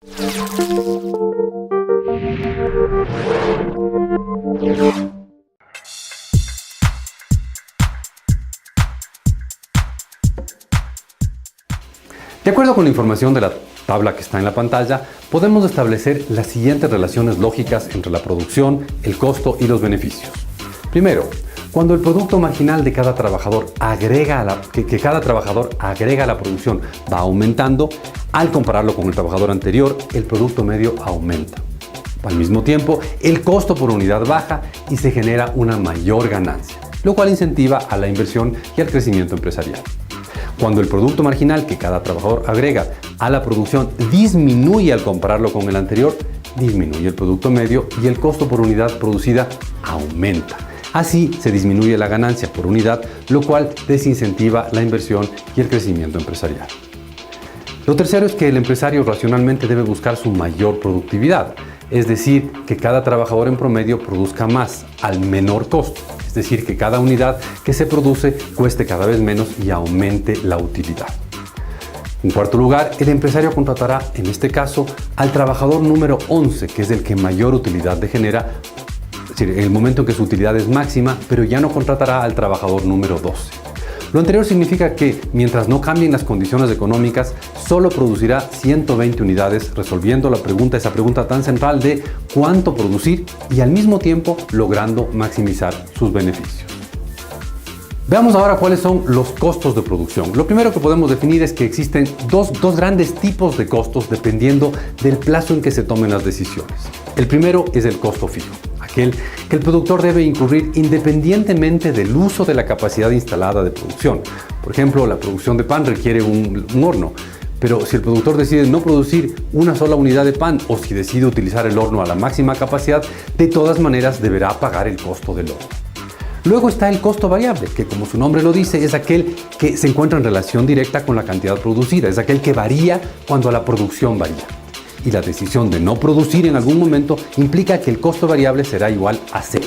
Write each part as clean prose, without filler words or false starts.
De acuerdo con la información de la tabla que está en la pantalla, podemos establecer las siguientes relaciones lógicas entre la producción, el costo y los beneficios. Primero, cuando el producto marginal de cada trabajador que cada trabajador agrega a la producción va aumentando, al compararlo con el trabajador anterior, el producto medio aumenta. Al mismo tiempo, el costo por unidad baja y se genera una mayor ganancia, lo cual incentiva a la inversión y al crecimiento empresarial. Cuando el producto marginal que cada trabajador agrega a la producción disminuye al compararlo con el anterior, disminuye el producto medio y el costo por unidad producida aumenta. Así se disminuye la ganancia por unidad, lo cual desincentiva la inversión y el crecimiento empresarial. Lo tercero es que el empresario racionalmente debe buscar su mayor productividad, es decir, que cada trabajador en promedio produzca más al menor costo. Es decir, que cada unidad que se produce cueste cada vez menos y aumente la utilidad. En cuarto lugar, el empresario contratará, en este caso, al trabajador número 11, que es el que mayor utilidad genera, es decir, en el momento en que su utilidad es máxima, pero ya no contratará al trabajador número 12. Lo anterior significa que, mientras no cambien las condiciones económicas, solo producirá 120 unidades, resolviendo esa pregunta tan central de cuánto producir y al mismo tiempo logrando maximizar sus beneficios. Veamos ahora cuáles son los costos de producción. Lo primero que podemos definir es que existen dos grandes tipos de costos dependiendo del plazo en que se tomen las decisiones. El primero es el costo fijo, aquel que el productor debe incurrir independientemente del uso de la capacidad instalada de producción. Por ejemplo, la producción de pan requiere un horno, pero si el productor decide no producir una sola unidad de pan o si decide utilizar el horno a la máxima capacidad, de todas maneras deberá pagar el costo del horno. Luego está el costo variable, que como su nombre lo dice, es aquel que se encuentra en relación directa con la cantidad producida, es aquel que varía cuando la producción varía. Y la decisión de no producir en algún momento implica que el costo variable será igual a cero.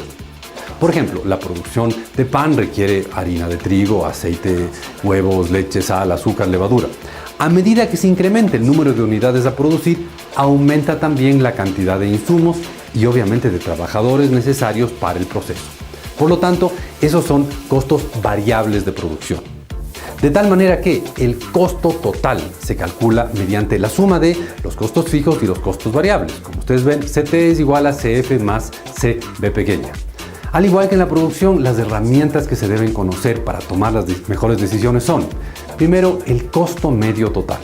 Por ejemplo, la producción de pan requiere harina de trigo, aceite, huevos, leche, sal, azúcar, levadura. A medida que se incremente el número de unidades a producir, aumenta también la cantidad de insumos y obviamente de trabajadores necesarios para el proceso. Por lo tanto, esos son costos variables de producción. De tal manera que el costo total se calcula mediante la suma de los costos fijos y los costos variables. Como ustedes ven, CT es igual a CF más CB pequeña. Al igual que en la producción, las herramientas que se deben conocer para tomar las mejores decisiones son, primero, el costo medio total.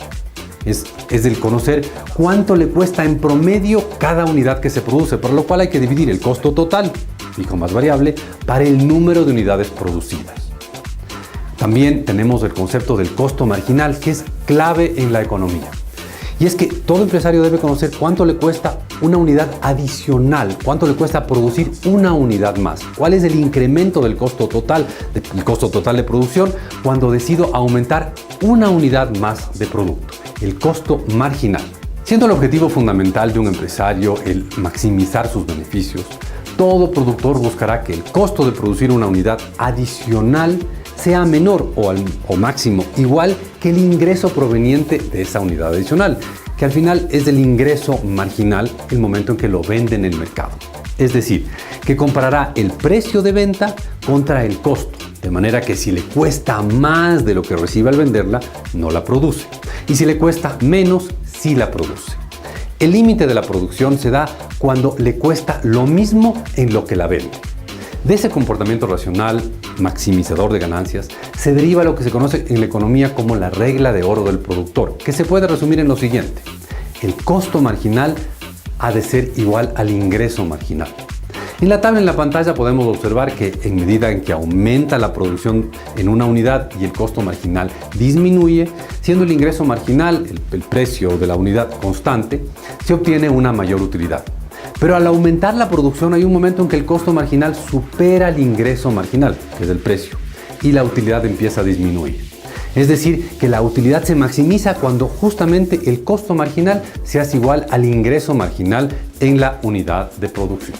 Es el conocer cuánto le cuesta en promedio cada unidad que se produce, por lo cual hay que dividir el costo total, fijo más variable, para el número de unidades producidas. También tenemos el concepto del costo marginal, que es clave en la economía. Y es que todo empresario debe conocer cuánto le cuesta una unidad adicional, cuánto le cuesta producir una unidad más, cuál es el incremento del costo total de producción cuando decido aumentar una unidad más de producto, el costo marginal. Siendo el objetivo fundamental de un empresario el maximizar sus beneficios, todo productor buscará que el costo de producir una unidad adicional sea menor o máximo igual que el ingreso proveniente de esa unidad adicional, que al final es el ingreso marginal el momento en que lo vende en el mercado. Es decir, que comparará el precio de venta contra el costo, de manera que si le cuesta más de lo que recibe al venderla, no la produce, y si le cuesta menos, sí la produce. El límite de la producción se da cuando le cuesta lo mismo en lo que la vende. De ese comportamiento racional, maximizador de ganancias, se deriva lo que se conoce en la economía como la regla de oro del productor, que se puede resumir en lo siguiente: el costo marginal ha de ser igual al ingreso marginal. En la tabla en la pantalla podemos observar que en medida en que aumenta la producción en una unidad y el costo marginal disminuye, siendo el ingreso marginal, el precio de la unidad constante, se obtiene una mayor utilidad. Pero al aumentar la producción hay un momento en que el costo marginal supera el ingreso marginal, que es el precio, y la utilidad empieza a disminuir. Es decir, que la utilidad se maximiza cuando justamente el costo marginal se hace igual al ingreso marginal en la unidad de producción.